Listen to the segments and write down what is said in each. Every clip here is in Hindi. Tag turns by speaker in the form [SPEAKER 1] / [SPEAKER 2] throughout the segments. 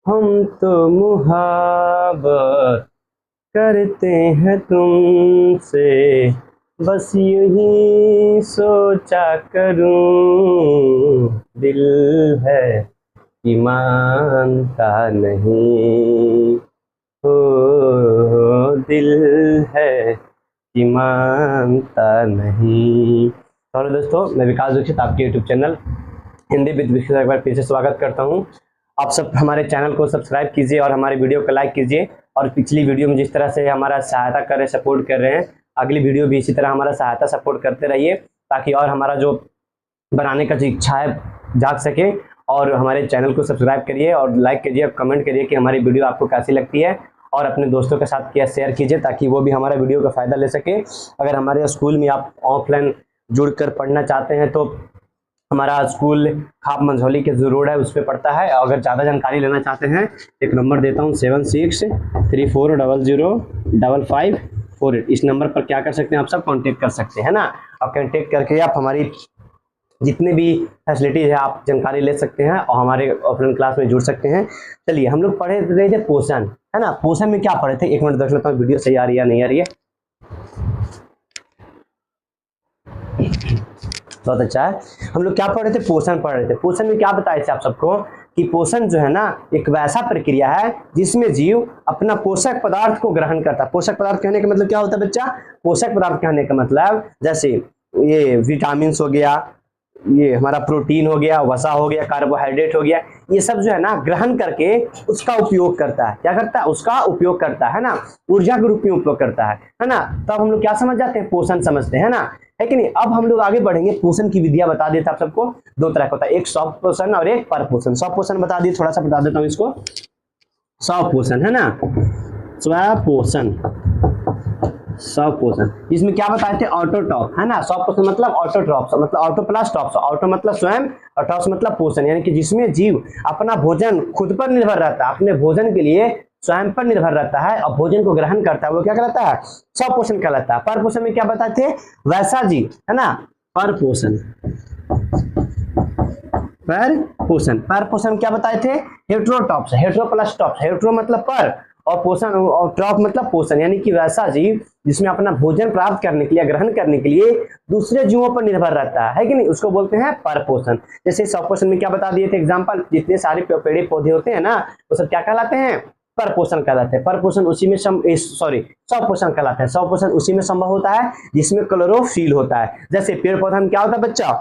[SPEAKER 1] हम तो मुहाबत करते हैं तुमसे, बस यूं ही सोचा करूं, दिल है कि मानता नहीं, हो दिल है कि मानता नहीं। और दोस्तों, मैं विकास दीक्षित आपके यूट्यूब चैनल हिंदी विद विकास एक बार फिर से स्वागत करता हूं। आप सब हमारे चैनल को सब्सक्राइब कीजिए और हमारे वीडियो को लाइक कीजिए। और पिछली वीडियो में जिस तरह से हमारा सहायता कर रहे हैं, सपोर्ट कर रहे हैं, अगली वीडियो भी इसी तरह हमारा सहायता सपोर्ट करते रहिए, ताकि और हमारा जो बनाने का जो इच्छा है जाग सके। और हमारे चैनल को सब्सक्राइब करिए और लाइक कीजिए और कमेंट करिए कि हमारी वीडियो आपको कैसी लगती है, और अपने दोस्तों के साथ शेयर कीजिए ताकि वो भी हमारा वीडियो का फ़ायदा ले सके। अगर हमारे स्कूल में आप ऑफलाइन जुड़कर पढ़ना चाहते हैं तो हमारा स्कूल खाप मंझौली के जो रोड है उस पर पड़ता है। अगर ज़्यादा जानकारी लेना चाहते हैं, एक नंबर देता हूँ 7634005548। इस नंबर पर क्या कर सकते हैं, आप सब कांटेक्ट कर सकते हैं ना। और कांटेक्ट करके आप हमारी जितने भी फैसिलिटीज है आप जानकारी ले सकते हैं और हमारे ऑफलाइन क्लास में जुड़ सकते हैं। चलिए, हम लोग पढ़े रहे थे पोषण, है ना। पोषण में क्या पढ़े थे, एक मिनट देख लेता हूँ वीडियो सही आ रही है या नहीं आ रही है। बहुत अच्छा है। हम लोग क्या पढ़ रहे थे, पोषण पढ़ रहे थे। पोषण में क्या बताए थे आप सबको कि पोषण जो है ना एक वैसा प्रक्रिया है जिसमें जीव अपना पोषक पदार्थ को ग्रहण करता है। पोषक पदार्थ कहने का मतलब क्या होता है बच्चा, पोषक पदार्थ कहने का मतलब जैसे ये विटामिन हो गया, ये हमारा प्रोटीन हो गया, वसा हो गया, कार्बोहाइड्रेट हो गया, ये सब जो है ना ग्रहण करके उसका उपयोग करता है। क्या करता है, उसका उपयोग करता है ना, ऊर्जा के रूप में उपयोग करता है ना। तब हम लोग क्या समझ जाते हैं, पोषण समझते हैं ना, है कि नहीं। अब हम लोग आगे बढ़ेंगे। पोषण की विधियां बता देता आप सबको, दो तरह का होता है, एक सॉफ्ट पोषण और एक पर पोषण। सॉफ्ट पोषण बता दिए, थोड़ा सा बता देता हूँ इसको। सॉफ्ट पोषण है ना, स्वपोषण, सॉफ्ट पोषण, इसमें क्या बताए थे, ऑटोटॉप, है ना। सॉफ्ट पोषण मतलब ऑटोट्रॉप, मतलब ऑटो प्लस टॉप, ऑटो मतलब स्वयं और टॉप मतलब पोषण, यानी कि जिसमें जीव अपना भोजन खुद पर निर्भर रहता है, अपने भोजन के लिए स्वयं पर निर्भर रहता है और भोजन को ग्रहण करता है, वो क्या कहलाता है, सॉफ्ट पोषण कहलाता है। पर पोषण में क्या बताए थे, वैसा जीव, है ना। पर पोषण, पर पोषण क्या बताए थे, हेट्रोटॉप्स, हेट्रो प्लस टॉप्स, हेट्रो मतलब पर और पोषण और ट्रॉप मतलब पोषण, यानी कि वैसा जीव जिसमें अपना भोजन प्राप्त करने के लिए, ग्रहण करने के लिए दूसरे जीवों पर निर्भर रहता है कि नहीं, उसको बोलते हैं पर पोषण। जैसे सॉफ्ट पोषण में क्या बता दिए थे एग्जांपल, जितने सारे पेड़ पौधे होते हैं ना वो सब क्या कहलाते हैं, पर पोषण कहलाते हैं। पर पोषण उसी में सॉफ्ट पोषण कहलाते हैं। सॉफ्ट पोषण उसी में संभव होता है जिसमें क्लोरोफिल होता है। जैसे पेड़ पौधा में क्या होता है बच्चा,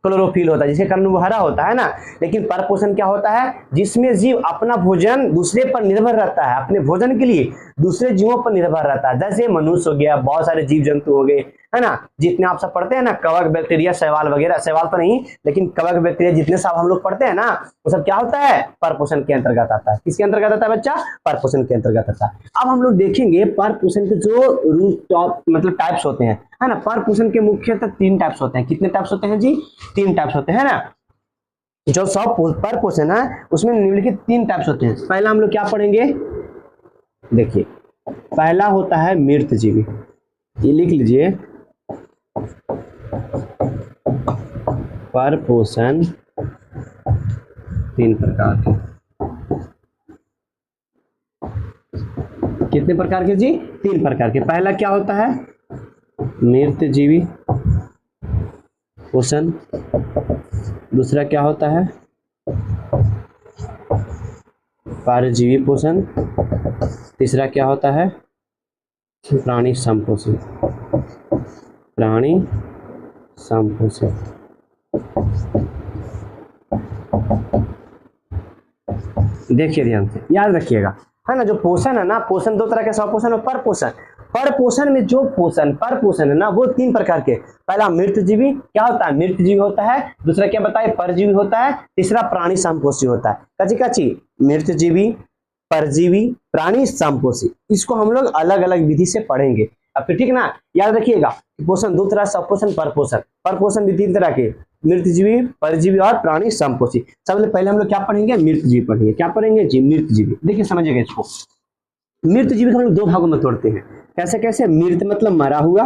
[SPEAKER 1] क्लोरोफिल होता है, जिसके कारण वो हरा होता है ना। लेकिन पर पोषण क्या होता है, जिसमें जीव अपना भोजन दूसरे पर निर्भर रहता है, अपने भोजन के लिए दूसरे जीवों पर निर्भर रहता है। जैसे मनुष्य हो गया, बहुत सारे जीव जंतु हो गए, है ना, जितने आप सब पढ़ते हैं ना, कवक, बैक्टीरिया, शैवाल वगैरह, शैवाल तो नहीं लेकिन कवक, बैक्टीरिया, जितने सब हम लोग पढ़ते हैं ना वो सब क्या होता है, पर पोषण के अंतर्गत आता है। किसके अंतर्गत आता है बच्चा, पर पोषण के अंतर्गत आता है। अब हम लोग देखेंगे पर पोषण के जो रूट टॉप मतलब टाइप्स होते हैं, है ना। पर पोषण के मुख्यतः 3 टाइप्स होते हैं। कितने टाइप्स होते हैं जी, 3 टाइप्स होते हैं ना। जो सब पर पोषण है उसमें निम्नलिखित 3 टाइप्स होते हैं। पहला हम लोग क्या पढ़ेंगे, देखिए पहला होता है मृत जीवी, ये लिख लीजिए, पर पोषण 3 प्रकार के। कितने प्रकार के जी, 3 प्रकार के। पहला क्या होता है, मृत जीवी पोषण। दूसरा क्या होता है, परजीवी पोषण। तीसरा क्या होता है, प्राणी संपोषण, प्राणी संपोषण। देखिए ध्यान से, याद रखिएगा, है ना। जो पोषण है ना, पोषण 2 तरह के, सॉफ्ट पोषण और पर पोषण। पर पोषण में जो पोषण, पर पोषण है ना वो 3 प्रकार के। पहला मृत जीवी, क्या होता है, मृत जीवी होता है। दूसरा क्या बताए, परजीवी होता है। तीसरा प्राणी संपोषी होता है। कची कची, मृत जीवी, परजीवी, प्राणी संपोषी, इसको हम लोग अलग अलग विधि से पढ़ेंगे। अब फिर ठीक ना, याद रखिएगा पोषण 2 तरह, सॉफ्ट पोषण, पर पोषण। पर पोषण भी 3 तरह के, मृत जीवी, परजीवी और प्राणी संपोषी। सबसे पहले हम लोग क्या पढ़ेंगे, मृत जीवी पढ़ेंगे। क्या पढ़ेंगे जी, मृत जीवी। देखिए समझिएगा इसको, मृत जीवी को हम लोग 2 भागों में तोड़ते हैं। कैसे कैसे, मृत मतलब मरा हुआ,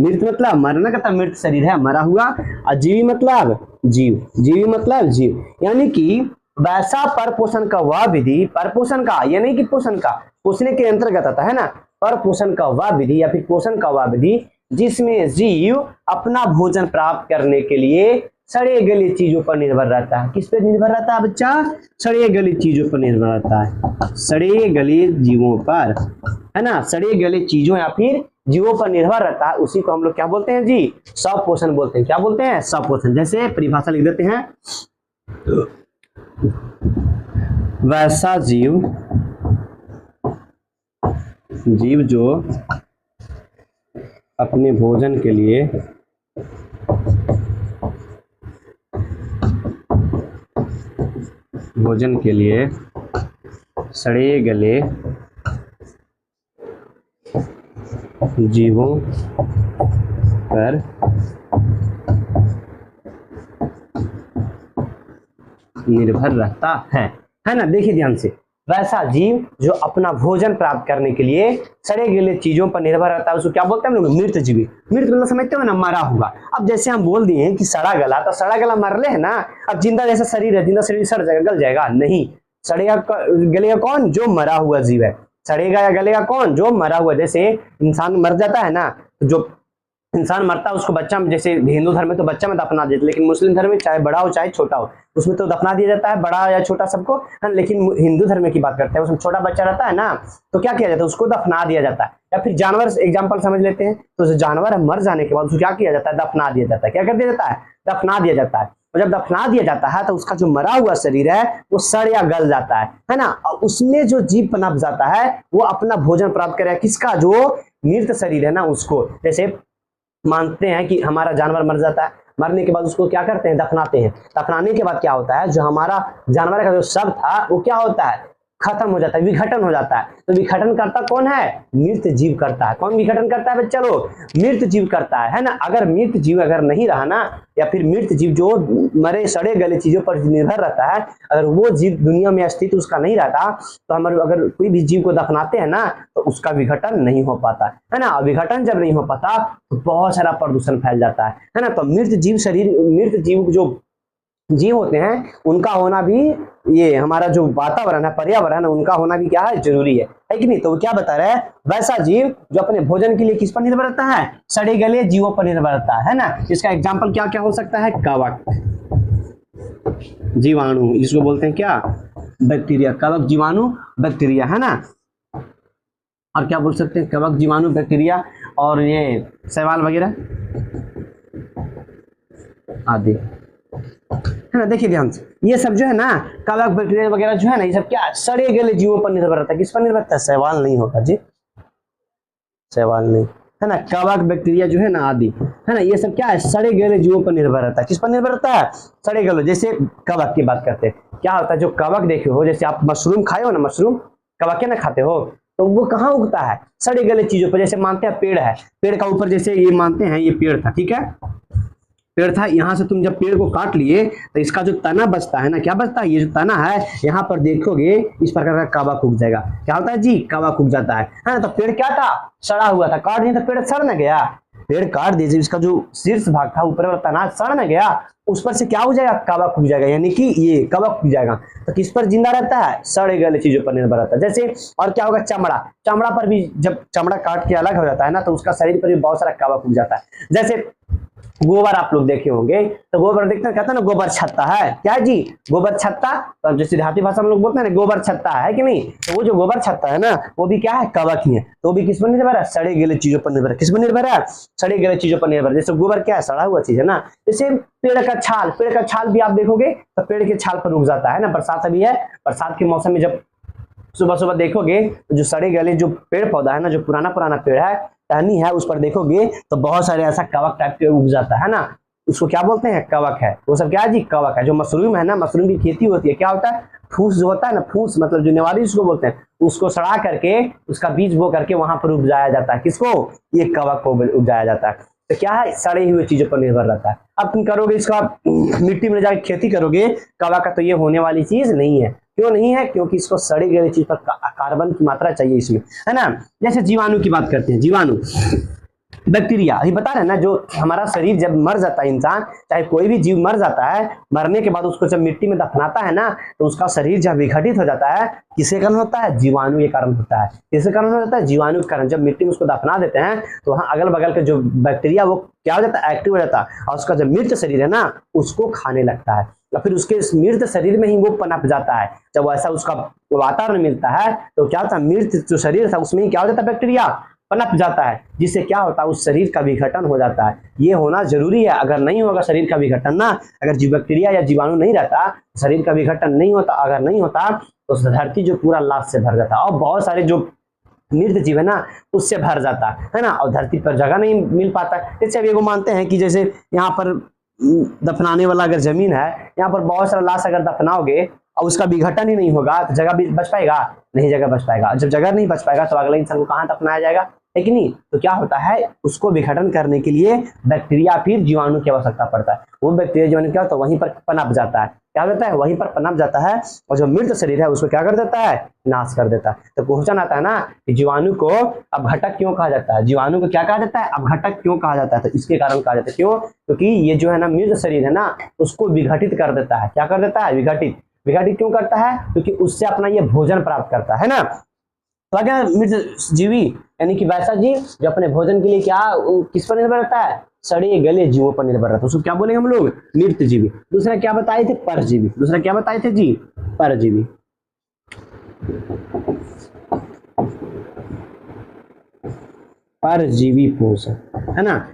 [SPEAKER 1] मृत मतलब मरना का मृत शरीर है, मरा हुआ। और जीवी मतलब जीव, जीवी मतलब जीव, यानी कि वैसा परपोषण का वह विधि, परपोषण का यानी कि पोषण का, पोषण के अंतर्गत आता है ना, परपोषण का वह विधि या फिर पोषण का वह विधि जिसमें जीव अपना भोजन प्राप्त करने के लिए सड़े गले चीजों पर निर्भर रहता है। किस पर निर्भर रहता है बच्चा? सड़े गले चीजों पर निर्भर रहता है, सड़े गले जीवों पर, है ना, सड़े गले चीजों या फिर जीवों पर निर्भर रहता है, उसी को हम लोग क्या बोलते हैं जी? सपोषण बोलते हैं। क्या बोलते हैं? सपोषण। जैसे परिभाषा लिख देते हैं, वैसा जीव जो अपने भोजन के लिए सड़े गले जीवों पर निर्भर रहता है ना। देखिए ध्यान से, वैसा जीव जो अपना भोजन प्राप्त करने के लिए सड़े गले चीजों पर निर्भर रहता है, उसको क्या बोलते हैं हम लोग? मृत जीवी। मृत मतलब समझते हो ना, मरा हुआ। अब जैसे हम बोल दिए हैं कि सड़ा गला, तो सड़ा गला मरले है ना। अब जिंदा जैसा शरीर है, जिंदा शरीर सड़ जाएगा, गल जाएगा? नहीं, सड़ेगा गलेगा कौन? जो मरा हुआ जीव है। सड़ेगा या गलेगा कौन? जो मरा हुआ। जैसे इंसान मर जाता है ना, जो इंसान मरता है उसको बच्चा में, जैसे हिंदू धर्म में तो बच्चा में दफना देते, लेकिन मुस्लिम धर्म में चाहे बड़ा हो चाहे छोटा हो उसमें तो दफना दिया जाता है, बड़ा या छोटा सबको, है। लेकिन हिंदू धर्म की बात करते हैं, उसमें छोटा बच्चा रहता है ना, तो क्या किया जाता है? उसको दफना दिया जाता है। या फिर जानवर एग्जाम्पल समझ लेते हैं, तो जानवर मर जाने के बाद उसको क्या किया जाता है? दफना दिया जाता है। क्या कर दिया जाता है? दफना दिया जाता है। और जब दफना दिया जाता है तो उसका जो मरा हुआ शरीर है वो सड़ या गल जाता है ना। उसमें जो जीव पनप जाता है वो अपना भोजन प्राप्त करे, किसका? जो मृत शरीर है ना उसको। जैसे मानते हैं कि हमारा जानवर मर जाता है, मरने के बाद उसको क्या करते हैं? दफनाते हैं। दफनाने के बाद क्या होता है? जो हमारा जानवर का जो शव था वो क्या होता है? खत्म हो जाता है, विघटन हो जाता है। तो विघटन करता कौन है? मृत जीव करता है। कौन विघटन करता है बच्चा लोग? मृत जीव करता है ना। अगर मृत जीव अगर नहीं रहा ना, या फिर मृत जीव जो मरे सड़े गले चीजों पर निर्भर रहता है, अगर वो जीव दुनिया में अस्तित्व उसका नहीं रहता, तो हम अगर कोई भी जीव को दफनाते हैं ना तो उसका विघटन नहीं हो पाता है ना। विघटन जब नहीं हो पाता तो बहुत सारा प्रदूषण फैल जाता है ना। तो मृत जीव शरीर, मृत जीव जो जीव होते हैं उनका होना भी, ये हमारा जो वातावरण है, पर्यावरण है, उनका होना भी क्या है? जरूरी है कि नहीं? तो क्या बता रहा है? वैसा जीव जो अपने भोजन के लिए किस पर निर्भर रहता है? सड़े गले जीवों पर निर्भर रहता है ना। इसका एग्जाम्पल क्या क्या हो सकता है? कवक, जीवाणु, जिसको बोलते हैं क्या? बैक्टीरिया। कवक, जीवाणु, बैक्टीरिया, है ना। और क्या बोल सकते हैं? कवक, जीवाणु, बैक्टीरिया और ये शैवाल वगैरह आदि, है ना। देखिए ध्यान से, ये सब जो है ना, कवक, बैक्टीरिया वगैरह जो है ना, ये सब क्या? सड़े गले जीवों पर निर्भर रहता है। किस पर निर्भर रहता है? शैवाल नहीं होगा जी, शैवाल नहीं, है ना। कवक, बैक्टीरिया जो है ना आदि, है ना, ये सब क्या है? सड़े गले जीवों पर निर्भर रहता है। किस पर निर्भर रहता है? सड़े गले। जैसे कवक की बात करते हैं, क्या होता है? जो कवक देखे हो, जैसे आप मशरूम खाए हो ना, मशरूम कवक के ना खाते हो, तो वो कहाँ उगता है? सड़े गले चीजों पर। जैसे मानते हैं पेड़ है, पेड़ का ऊपर जैसे ये मानते हैं ये पेड़ था, ठीक है, पेड़ था, यहाँ से तुम जब पेड़ को काट लिए तो इसका जो तना बचता है ना, क्या बचता है? ये जो तना है, यहाँ पर देखोगे इस प्रकार का कवक उग जाएगा। क्या होता है जी? कवक उग जाता है ना। तो पेड़ क्या था? सड़ा हुआ था, काट दिया तो पेड़ सड़ न गया। पेड़ काट दीजिए, इसका जो शीर्ष भाग था, ऊपर वाला तना सड़ न गया, उस पर से क्या हो जाएगा? कवक उग जाएगा, यानी कि ये कवक उग जाएगा। तो किस पर जिंदा रहता है? सड़े गले चीजों पर निर्भर रहता है। जैसे और क्या होगा? चमड़ा, चमड़ा पर भी जब चमड़ा काट के अलग हो जाता है ना, तो उसका शरीर पर भी बहुत सारा कवक उग जाता है। जैसे गोबर आप लोग देखे होंगे, तो गोबर देखते हैं, कहते हैं ना गोबर छत्ता है, क्या है जी? गोबर छत्ता। तो जैसे देहाती भाषा में लोग बोलते हैं ना गोबर छत्ता है कि नहीं, तो वो जो गोबर छत्ता है ना वो भी क्या है? कवक ही है। तो वो भी किस पर निर्भर है? सड़े गले चीजों पर निर्भर है। किस पर निर्भर है? सड़े गले चीजों पर निर्भर। जैसे गोबर क्या है? सड़ा हुआ चीज है ना। जैसे पेड़ का छाल, पेड़ का छाल भी आप देखोगे तो पेड़ के छाल पर उग जाता है ना। बरसात अभी है, बरसात के मौसम में जब सुबह सुबह देखोगे तो जो सड़े गले जो पेड़ पौधा है ना, जो पुराना पुराना पेड़ है, टहनी है, उस पर देखोगे तो बहुत सारे ऐसा कवक टाइप के उग जाता है ना। उसको क्या बोलते हैं? कवक है। वो सब क्या है जी? कवक है। जो मशरूम है ना, मशरूम की खेती होती है, क्या होता है? फूस जो होता है ना, फूस मतलब जो नेवारी उसको बोलते हैं, उसको सड़ा करके उसका बीज बो करके वहां पर उपजाया जाता है। किसको? ये कवक को उपजाया जाता है। तो क्या है? सड़ी हुई चीजों पर निर्भर रहता है। अब तुम करोगे इसका, मिट्टी में जाकर खेती करोगे कवक का, तो ये होने वाली चीज नहीं है। क्यों नहीं है? क्योंकि इसको सड़ी गई चीज पर कार्बन की मात्रा चाहिए इसमें, है ना। जैसे जीवाणु की बात करते हैं, जीवाणु, बैक्टीरिया, ये बता रहे ना, जो हमारा शरीर जब मर जाता है, इंसान चाहे कोई भी जीव मर जाता है, मरने के बाद उसको जब मिट्टी में दफनाता है ना, तो उसका शरीर जब विघटित हो जाता है, किसके कारण होता है? जीवाणु के कारण होता है। किसके कारण होता है? जीवाणु के कारण। जब मिट्टी में उसको दफना देते हैं तो वहाँ अगल बगल के जो बैक्टीरिया वो क्या हो जाता है? एक्टिव हो जाता है, और उसका जो मृत शरीर है ना उसको खाने लगता है, या फिर उसके इस मृत शरीर में ही वो पनप जाता है। जब ऐसा उसका वातावरण मिलता है तो क्या होता है? मृत जो शरीर था उसमें ही क्या हो जाता है? बैक्टीरिया पनप जाता है, जिससे क्या होता है? उस शरीर का विघटन हो जाता है। ये होना जरूरी है, अगर नहीं होगा शरीर का विघटन ना, अगर जीव बैक्टीरिया या जीवाणु नहीं रहता, शरीर का विघटन नहीं होता, अगर नहीं होता तो धरती जो पूरा लाश से भर जाता, और बहुत सारे जो मृत जीव है ना उससे भर जाता है ना, और धरती पर जगह नहीं मिल पाता। जैसे अब ये मानते हैं कि जैसे यहाँ पर दफनाने वाला अगर जमीन है, यहाँ पर बहुत सारा लाश अगर दफनाओगे और उसका विघटन ही नहीं होगा तो जगह भी बच पाएगा? नहीं जगह बच पाएगा। जब जगह नहीं बच पाएगा तो अगले इंसान को कहाँ दफनाया जाएगा? है कि नहीं? तो क्या होता है? उसको विघटन करने के लिए बैक्टीरिया फिर जीवाणु की आवश्यकता पड़ता है। वो बैक्टीरिया जीवाणु क्या होता है? वहीं पर पनप जाता है। क्या होता है? वहीं पर पनप जाता है, और जो मृत शरीर है उसको क्या कर देता है? नाश कर देता है। तो क्वेश्चन आता है ना कि जीवाणु को अपघटक क्यों कहा जाता है? जीवाणु को क्या कहा जाता है? अपघटक क्यों कहा जाता है? तो इसके कारण कहा जाता है। क्यों? क्योंकि ये जो है ना मृत शरीर है ना उसको विघटित कर देता है। क्या कर देता है? विघटित। विघटित क्यों करता है? क्योंकि उससे अपना ये भोजन प्राप्त करता है ना। तो क्या मृत जीवी यानी कि वैसा जीव जो अपने भोजन के लिए क्या किस पर निर्भर रहता है? सड़े गले जीवों पर निर्भर रहता है, उसको क्या बोलेंगे हम लोग? मृत जीवी। दूसरा क्या बताए थे? परजीवी। दूसरा क्या बताए थे जी? परजीवी। परजीवी पोषक है ना।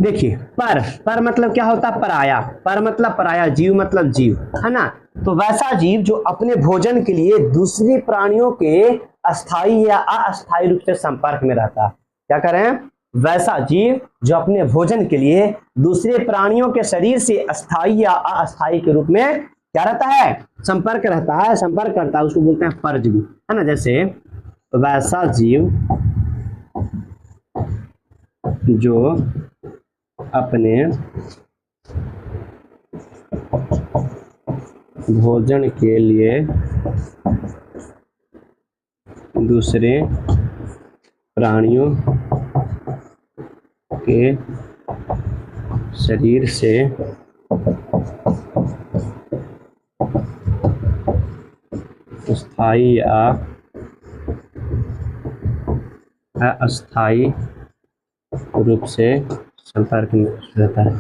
[SPEAKER 1] देखिए पर मतलब क्या होता है? पराया। पर मतलब पराया, जीव मतलब जीव, है ना। तो वैसा जीव जो अपने भोजन के लिए दूसरे प्राणियों के अस्थायी या अस्थायी रूप से संपर्क में रहता है। क्या करें? वैसा जीव जो अपने भोजन के लिए दूसरे प्राणियों के शरीर से अस्थायी या अस्थायी के रूप में क्या रहता है? संपर्क रहता है, संपर्क करता है, उसको बोलते हैं परजीवी, है ना। जैसे वैसा जीव जो अपने भोजन के लिए दूसरे प्राणियों के शरीर से स्थायी या अस्थायी रूप से संपर्क में रहता है।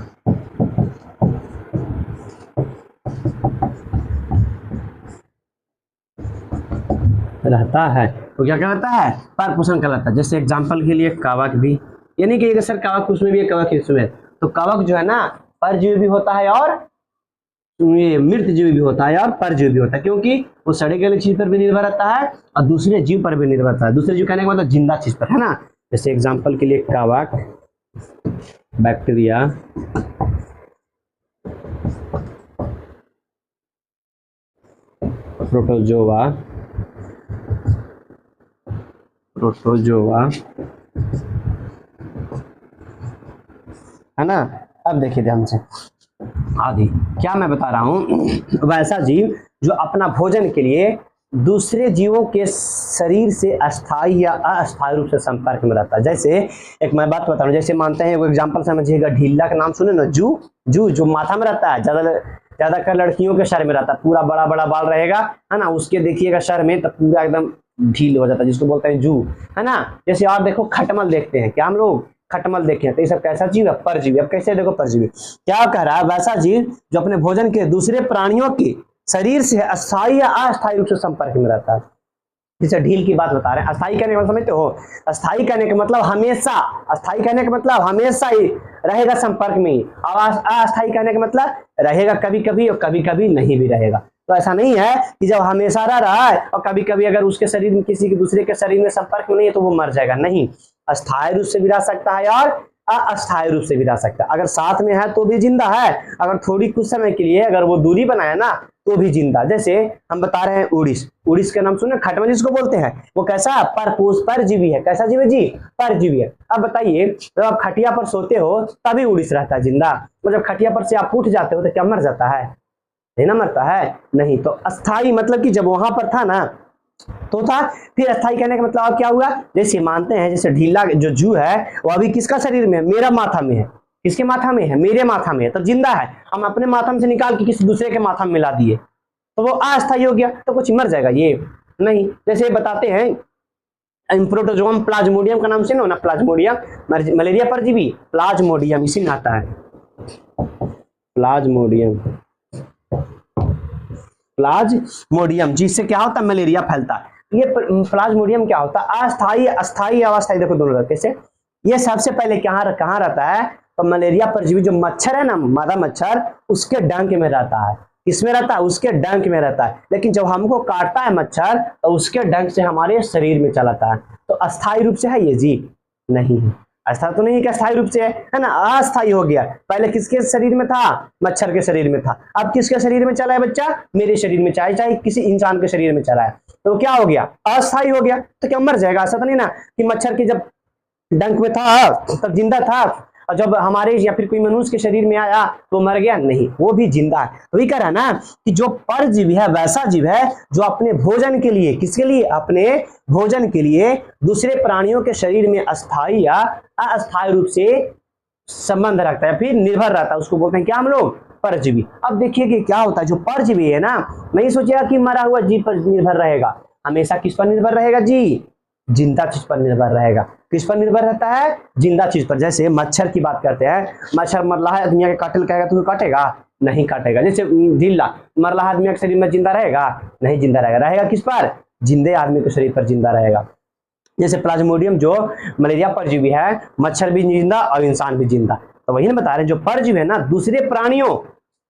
[SPEAKER 1] तो क्या कहलाता है? पर पोषण कहलाता है। जैसे एग्जाम्पल के लिए कवक भी, यानी कि सर कवक उसमें भी है, कवक इसमें, तो कवक जो है ना परजीवी भी होता है और ये मृत जीव भी होता है और परजीवी भी होता है, क्योंकि वो सड़े गले चीज पर भी निर्भर रहता है और दूसरे जीव पर भी निर्भर रहता है। दूसरे जीव कहने का मतलब जिंदा चीज पर, है ना। जैसे एग्जाम्पल के लिए कवक, बैक्टीरिया, प्रोटोजोआ है ना। अब देखिए ध्यान से आगे क्या मैं बता रहा हूं। वैसा जीव जो अपना भोजन के लिए दूसरे जीवों के शरीर से अस्थायी या अस्थायी रूप से संपर्क में रहता है। जैसे एक मैं बात बता रहा हूँ, जैसे मानते हैं, वो एग्जांपल समझिएगा, ढीला का नाम सुने ना, जू जो माथा में रहता है, ज्यादातर लड़कियों के सर में रहता है, पूरा बड़ा बड़ा बाल रहेगा, है ना। उसके देखिएगा सर में तो पूरा एकदम ढील हो जाता है, जिसको बोलते हैं जू, है ना। जैसे आप देखो खटमल देखते हैं, क्या हम लोग खटमल देखे, तो ये सब कैसा जीव है? परजीवी। अब कैसे देखो परजीवी क्या कह रहा है? वैसा जीव जो अपने भोजन के दूसरे प्राणियों के शरीर से अस्थायी या अस्थायी रूप से संपर्क में रहता है। जैसे ढील की बात बता रहे हैं, अस्थायी कहने का मतलब समझते हो? अस्थायी कहने का मतलब हमेशा, अस्थायी कहने का मतलब हमेशा ही रहेगा संपर्क में ही, और अस्थायी कहने का मतलब रहेगा कभी कभी और कभी कभी नहीं भी रहेगा। तो ऐसा नहीं है कि जब हमेशा रहा है और कभी कभी अगर उसके शरीर में किसी के दूसरे के शरीर में संपर्क में नहीं है तो वो मर जाएगा, नहीं। अस्थायी रूप से भी रह सकता है और अस्थायी रूप से भी रह सकता है। अगर साथ में है तो भी जिंदा है, अगर थोड़ी कुछ समय के लिए अगर वो दूरी बनाए ना तो भी जिंदा। जैसे हम बता रहे हैं उड़ीस का नाम सुने, खटमल जिसको बोलते हैं, वो कैसा परजीवी है। कैसा जीव है जी? परजीवी है। अब बताइए, जब आप खटिया पर सोते हो तभी उड़ीस रहता है जिंदा, तो जब खटिया पर से आप उठ जाते हो तो क्या मर जाता है? नहीं ना मरता है, नहीं। तो अस्थाई मतलब कि जब वहां पर था ना तो था। फिर अस्थाई कहने का मतलब क्या हुआ, जैसे मानते हैं जैसे ढीला जो जू है वो अभी किसका शरीर में, मेरा माथा में है, किसके माथा में है, मेरे माथा में है, तो जिंदा है। हम अपने माथा में से निकाल के किसी दूसरे के माथा में मिला दिए तो वो अस्थाई हो गया, तो कुछ मर जाएगा ये नहीं। जैसे बताते हैं प्रोटोजोम प्लाज्मोडियम का नाम सुनो ना, प्लाज्मोडियम मलेरिया परजीवी, प्लाज्मोडियम इसी में आता है, प्लाज्मोडियम, प्लाज्मोडियम जिससे क्या होता है, मलेरिया फैलता है। ये प्लाज्मोडियम क्या होता है, अस्थाई अस्थाई अवस्थाई, देखो दोनों रहते से। ये सबसे पहले कहाँ रहता है, तो मलेरिया परजीवी जो मच्छर है ना, मादा मच्छर, उसके डंक में रहता है। किसमें रहता है, उसके डंक में रहता है। लेकिन जब हमको काटता है मच्छर तो उसके डंक से हमारे शरीर में चलाता है। तो अस्थाई रूप से है ये जी, नहीं है, अस्थाई तो नहीं है कि अस्थाई रूप से है ना, अस्थाई हो गया। पहले किसके शरीर में था, मच्छर के शरीर में था, अब किसके शरीर में चला है बच्चा, मेरे शरीर में, चाहे चाहे किसी इंसान के शरीर में चला है, तो क्या हो गया, अस्थाई हो गया। तो क्या मर जाएगा, ऐसा तो नहीं ना कि मच्छर के जब डंक में था तब जिंदा था और जब हमारे या फिर कोई मनुष्य के शरीर में आया तो मर गया, नहीं, वो भी जिंदा है। वही कह रहा है ना कि जो परजीवी है वैसा जीव है जो अपने भोजन के लिए, किसके लिए, अपने भोजन के लिए दूसरे प्राणियों के शरीर में अस्थाई या अस्थाई रूप से संबंध रखता है, फिर निर्भर रहता है, उसको बोलते हैं क्या हम लोग, परजीवी। अब देखिए कि क्या होता है, जो परजीवी है ना, नहीं सोचेगा कि मरा हुआ जीव पर निर्भर रहेगा, हमेशा किस पर निर्भर रहेगा जी, जिंदा चीज पर निर्भर रहेगा। किस पर निर्भर रहता है, जिंदा चीज पर। जैसे मच्छर की बात करते हैं, मच्छर मर रहा है, आदमी के काटल कहेगा तुम्हें काटेगा, नहीं काटेगा। जैसे ढीला मर रहा आदमी के शरीर में जिंदा रहेगा, नहीं जिंदा रहेगा, रहेगा किस पर, जिंदे आदमी के शरीर पर जिंदा रहेगा। जैसे प्लाज्मोडियम जो मलेरिया परजीवी है, मच्छर भी जिंदा और इंसान भी जिंदा। तो वही ना बता रहे हैं, जो परजीवी है ना दूसरे प्राणियों,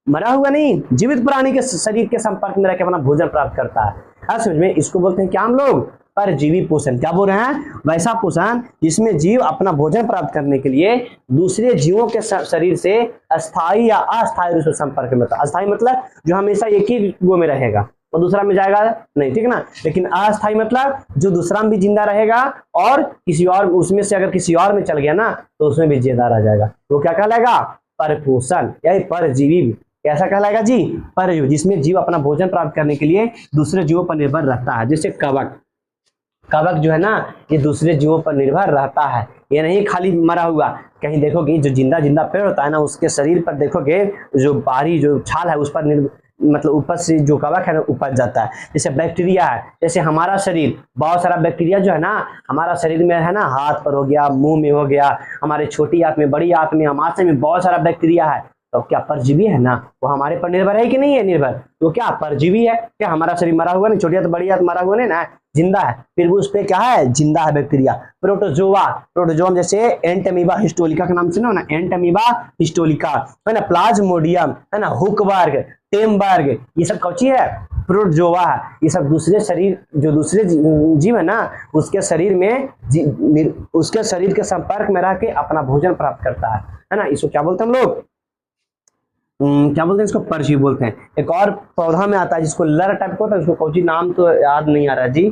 [SPEAKER 1] मरा हुआ नहीं, जीवित प्राणी के शरीर के संपर्क में रहकर अपना भोजन प्राप्त करता है। समझ में, इसको बोलते हैं क्या हम लोग, परजीवी पोषण। क्या बोल रहे हैं, वैसा पोषण जिसमें जीव अपना भोजन प्राप्त करने के लिए दूसरे जीवों के शरीर से अस्थाई या अस्थाई रूप से संपर्क में होता। अस्थाई मतलब जो हमेशा एक ही वो में रहेगा और दूसरा में जाएगा नहीं, ठीक ना। लेकिन अस्थाई मतलब जो दूसरा में भी जिंदा रहेगा और किसी और उसमें से अगर किसी और में चल गया ना तो उसमें भी जिंदा रह जाएगा, वो क्या कहलाएगा, परपोषण या परजीवी। कैसा कहलाएगा जी, परजीवी, जिसमें जीव अपना भोजन प्राप्त करने के लिए दूसरे जीवों पर निर्भर रहता है। जैसे कवक, कवक जो है ना ये दूसरे जीवों पर निर्भर रहता है, ये नहीं खाली मरा हुआ। कहीं देखोगे जो जिंदा पेड़ होता है ना, उसके शरीर पर देखोगे जो बाहरी जो छाल है उस पर मतलब ऊपर से जो कवक है ना उपज जाता है। जैसे बैक्टीरिया है, जैसे हमारा शरीर, बहुत सारा बैक्टीरिया जो है ना हमारा शरीर में है ना, हाथ पर हो गया, मुंह में हो गया, हमारे छोटी आंत में, बड़ी आंत में, हमारे में बहुत सारा बैक्टीरिया है। तो क्या परजीवी है ना, वो हमारे पर निर्भर है कि नहीं है, निर्भर, तो क्या परजीवी है। क्या हमारा शरीर मरा हुआ नहीं, छोटी आंत बड़ी आंत मरा हुआ नहीं ना, जिंदा है, फिर भी उस पे क्या है, जिंदा है बैक्टीरिया। प्रोटोजोआ, प्रोटोजोम जैसे एंटमीबा हिस्टोलिका का नाम सुनो ना, एंटमीबा हिस्टोलिका है ना, प्लाज्मोडियम है ना, हुकबर्ग, टेमबर्ग, ये सब कौची है, प्रोटोजोआ है। ये सब दूसरे शरीर, जो दूसरे जीव है ना उसके शरीर में उसके शरीर के संपर्क में रह के अपना भोजन प्राप्त करता है ना। इसको क्या बोलते हैं हम लोग, क्या बोलते हैं इसको, परजीवी बोलते हैं। एक और पौधा में आता है जिसको लर टाइप का होता है, उसको कौची नाम तो याद नहीं आ रहा जी,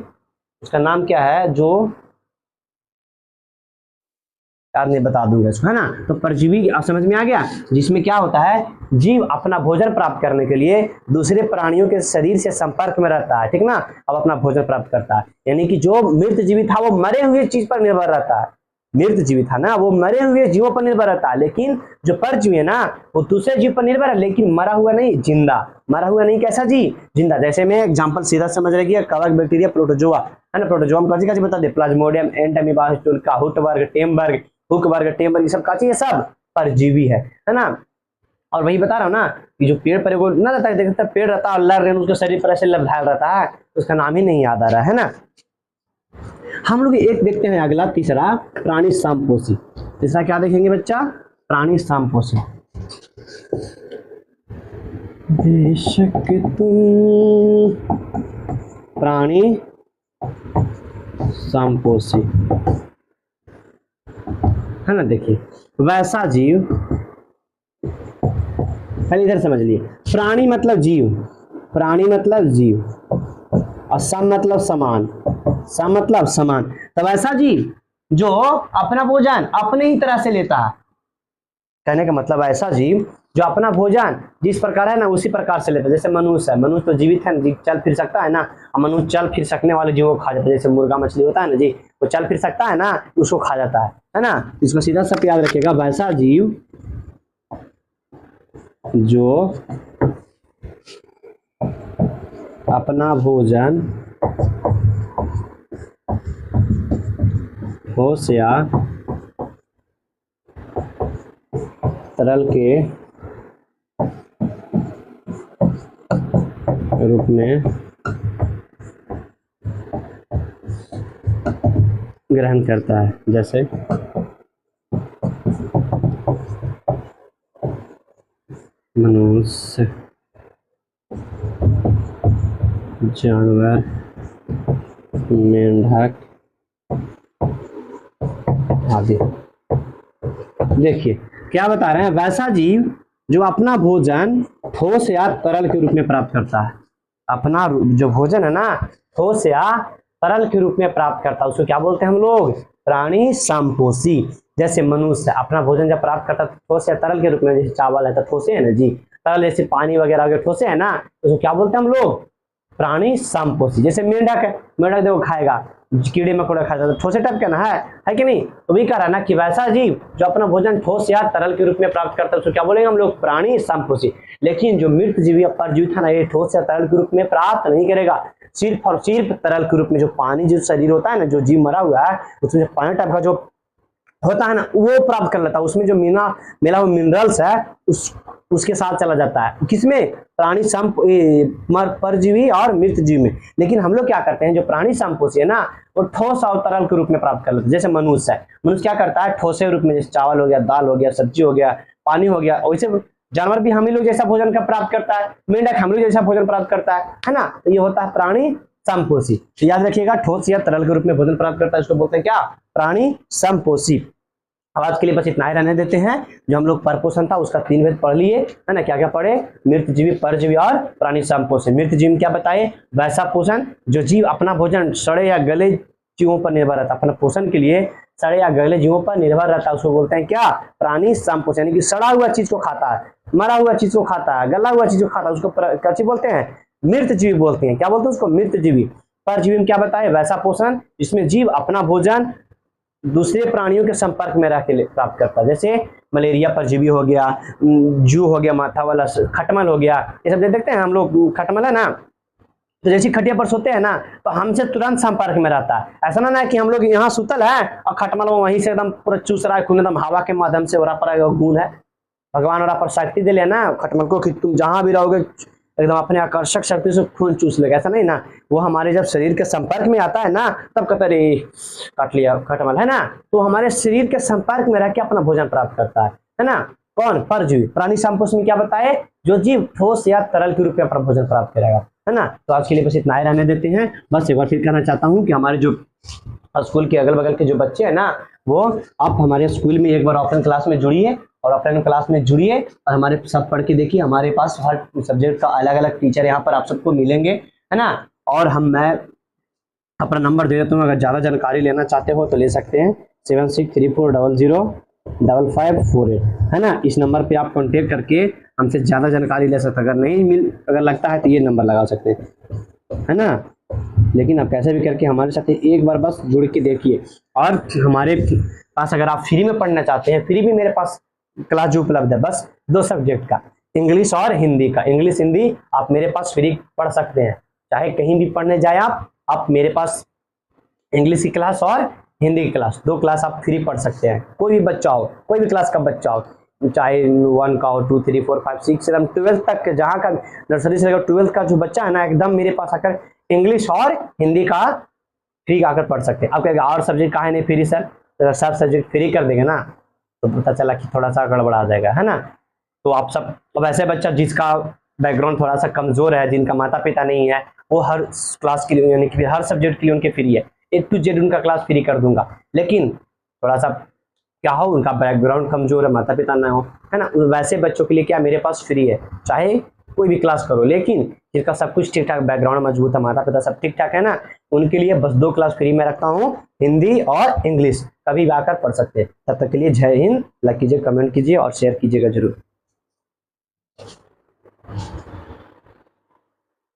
[SPEAKER 1] उसका नाम क्या है, जो याद नहीं, बता दूंगा इसको, है ना। तो परजीवी आप समझ में आ गया, जिसमें क्या होता है, जीव अपना भोजन प्राप्त करने के लिए दूसरे प्राणियों के शरीर से संपर्क में रहता है, ठीक ना, अब अपना भोजन प्राप्त करता है। यानी कि जो मृत जीवी था वो मरे हुए चीज पर निर्भर रहता है, मृत जीवी था ना वो मरे हुए जीवों पर निर्भर रहता है। लेकिन जो परजीवी है ना वो दूसरे जीव पर निर्भर है, लेकिन मरा हुआ नहीं, जिंदा। मरा हुआ नहीं कैसा जी, जिंदा। जैसे मैं एग्जांपल सीधा समझ रही, कवक, बैक्टीरिया, प्रोटोजोआ है ना, प्रोटोजोम का जी बता दे, प्लाज्मोडियम, एंटमीबा हिस्टोलिका, हुकबर्ग, टेमबर्ग, हुकबर्ग, टेमबर्ग, ये सब काची, ये सब परजीवी है ना। और वही बता रहा हूँ ना कि जो पेड़ पर एगो ना रहता है, देखता पेड़ रहता है और लड़ रहे उसके शरीर पर ऐसे लबधाल रहता है, उसका नाम ही नहीं याद आ रहा है ना। हम लोग एक देखते हैं अगला, तीसरा, प्राणी समपोषी। तीसरा क्या देखेंगे बच्चा, प्राणी समपोषी। बेशक तुम प्राणी समपोषी है ना। देखिए वैसा जीव, पहले इधर समझ लिए, प्राणी मतलब जीव, प्राणी मतलब जीव, और सम मतलब समान, सम मतलब समान। तो वैसा जीव जो अपना भोजन अपने ही तरह से लेता है, कहने का मतलब ऐसा जीव जो अपना भोजन जिस प्रकार है ना उसी प्रकार से लेता है। जैसे मनुष्य है, मनुष्य तो जीवित है, चल फिर सकता है ना, और मनुष्य चल फिर सकने वाले जीवों को खा जाता है। जैसे मुर्गा मछली होता है ना जी, वो चल फिर सकता है ना, उसको खा जाता है ना। इसको सीधा सब याद रखिएगा, वैसा जीव जो अपना भोजन ठोस या तरल के रूप में ग्रहण करता है, जैसे मनुष्य, जानवर, मेंढक आदि। देखिए क्या बता रहे हैं, वैसा जीव जो अपना भोजन ठोस या तरल के रूप में प्राप्त करता है। अपना जो भोजन है ना ठोस या तरल के रूप में प्राप्त करता है, उसको क्या बोलते हैं हम लोग, प्राणी समपोषी। जैसे मनुष्य अपना भोजन जब प्राप्त करता है ठोस या तरल के रूप में, जैसे चावल है तो ठोसे है ना जी, तरल जैसे पानी वगैरह वगैरह ठोसे है ना, उसको क्या बोलते हैं हम लोग, प्राणी समपोषी। जैसे मेंढक है, मेंढक देखो खाएगा, कीड़े मकोड़े खा जाता है, ठोसे टाइप का ना है कि नहीं। तो भी कह रहा है ना कि वैसा जीव जो अपना भोजन ठोस या तरल के रूप में प्राप्त करता है उसको क्या बोलेंगे हम लोग, प्राणी समपोषी। लेकिन जो मृत जीव या परजीवी था ना, ये ठोस या तरल के रूप में प्राप्त नहीं करेगा, सिर्फ और सिर्फ तरल के रूप में। जो पानी जो शरीर होता है ना, जो जीव मरा हुआ है उसमें जो पानी टाइप का जो होता है ना वो प्राप्त कर लेता है, उसमें जो मिला हुआ मिनरल्स है उसके साथ चला जाता है। किसमें, प्राणी परजीवी और मृत जीव में। लेकिन हम लोग क्या करते हैं, जो प्राणी समपोषी है ना वो ठोस और तरल के रूप में प्राप्त कर लेते हैं। जैसे मनुष्य है, मनुष्य क्या करता है, ठोसे रूप में, जैसे चावल हो गया, दाल हो गया, सब्जी हो गया, पानी हो गया। वैसे जानवर भी हम ही लोग जैसा भोजन का प्राप्त करता है, मेंढक हम लोग जैसा भोजन प्राप्त करता है ना। तो ये होता है प्राणी समपोषी। तो याद रखिएगा, ठोस या तरल के रूप में भोजन प्राप्त करता है, इसको बोलते हैं क्या, प्राणी समपोषी। अब आज के लिए बस इतना ही रहने देते हैं। जो हम लोग परपोषण था उसका 3 भेद पढ़ लिए है ना। क्या क्या पढ़े, मृतजीवी, परजीवी और प्राणी समपोषी। मृतजीव में क्या बताए, वैसा पोषण जो जीव अपना भोजन सड़े या गले जीवों पर निर्भर रहता है, अपना पोषण के लिए सड़े या गले जीवों पर निर्भर रहता है, उसको बोलते हैं क्या, प्राणी समपोषी। यानी कि सड़ा हुआ चीज को खाता है, मरा हुआ चीज को खाता है, गला हुआ चीज को खाता है, उसको क्या चीज बोलते हैं, मृतजीवी बोलते हैं। क्या बोलते हैं उसको, मृतजीवी। परजीवी में क्या बताए, वैसा पोषण जिसमें जीव अपना भोजन दूसरे प्राणियों के संपर्क में रह के प्राप्त करता है। जैसे मलेरिया परजीवी हो गया, जू हो गया, माथा वाला खटमल हो गया, ये सब देखते हैं हम लोग। खटमल है ना, तो जैसे खटिया पर सोते हैं ना तो हमसे तुरंत संपर्क में रहता है। ऐसा ना कि हम लोग यहाँ सुतल है और खटमल वहीं से एकदम पूरा चूस रहा है खून, एकदम हवा के माध्यम से वरा पर खून है। भगवान वरा पर शक्ति दे लेना खटमल को कि तुम जहां भी रहोगे एकदम अपने आकर्षक शक्ति से खून चूस लेगा, ऐसा नहीं ना। वो हमारे जब शरीर के संपर्क में आता है ना तब कहता रे काट लिया खटमल, है ना। तो हमारे शरीर के संपर्क में रह के अपना भोजन प्राप्त करता है ना। कौन, परजीवी। प्राणी समपोषी में क्या बताए, जो जीव ठोस या तरल के रूप में अपना भोजन प्राप्त करेगा, है ना। तो आज के लिए बस इतना ही रहने देते हैं। बस एक बार फिर कहना चाहता हूँ कि हमारे जो स्कूल के अगल बगल के जो बच्चे हैं ना, वो आप हमारे स्कूल में एक बार ऑफलाइन क्लास में जुड़िए और ऑफलाइन क्लास में जुड़िए और हमारे सब पढ़ के देखिए। हमारे पास हर सब्जेक्ट का अलग अलग टीचर यहाँ पर आप सबको मिलेंगे, है ना। और मैं अपना नंबर दे देता हूँ, अगर ज़्यादा जानकारी लेना चाहते हो तो ले सकते हैं, 7634005548, है ना। इस नंबर पे आप कांटेक्ट करके हमसे ज़्यादा जानकारी ले सकते हैं। अगर लगता है तो ये नंबर लगा सकते हैं, है ना। लेकिन आप कैसे भी करके हमारे साथ एक बार बस जुड़ के देखिए। और हमारे पास अगर आप फ्री में पढ़ना चाहते हैं, फ्री भी मेरे पास क्लास जो उपलब्ध है, बस 2 सब्जेक्ट का, इंग्लिश और हिंदी का। इंग्लिश हिंदी आप मेरे पास फ्री पढ़ सकते हैं, चाहे कहीं भी पढ़ने जाए आप मेरे पास इंग्लिश की क्लास और हिंदी की क्लास 2 क्लास आप फ्री पढ़ सकते हैं। कोई भी बच्चा हो, कोई भी क्लास का बच्चा हो, चाहे 1 का हो, 2, 3, 4, 5, 6 एकदम 12th तक, जहाँ का नर्सरी से लेकर 12th का जो बच्चा है ना, एकदम मेरे पास आकर इंग्लिश और हिंदी का फ्री आकर पढ़ सकते हैं। अब कहेगा और सब्जेक्ट कहा है नहीं फ्री सर, तो सब सब्जेक्ट फ्री कर देंगे ना तो पता चला कि थोड़ा सा गड़बड़ा जाएगा, है ना। तो आप सब, अब ऐसे बच्चा जिसका बैकग्राउंड थोड़ा सा कमजोर है, जिनका माता पिता नहीं है, वो हर क्लास के लिए यानी कि हर सब्जेक्ट के लिए उनके फ्री है, A to Z उनका क्लास फ्री कर दूंगा। लेकिन थोड़ा सा क्या हो, उनका बैकग्राउंड कमजोर है, माता पिता ना हो, है ना, वैसे बच्चों के लिए क्या मेरे पास फ्री है, चाहे कोई भी क्लास करो। लेकिन जिनका सब कुछ ठीक ठाक, बैकग्राउंड मजबूत है, माता पिता सब ठीक ठाक है ना, उनके लिए बस 2 क्लास फ्री में रखता हूँ, हिंदी और इंग्लिश। कभी भी आकर पढ़ सकते हैं। तब तक के लिए जय हिंद। लाइक कीजिए, कमेंट कीजिए और शेयर कीजिएगा जरूर। है।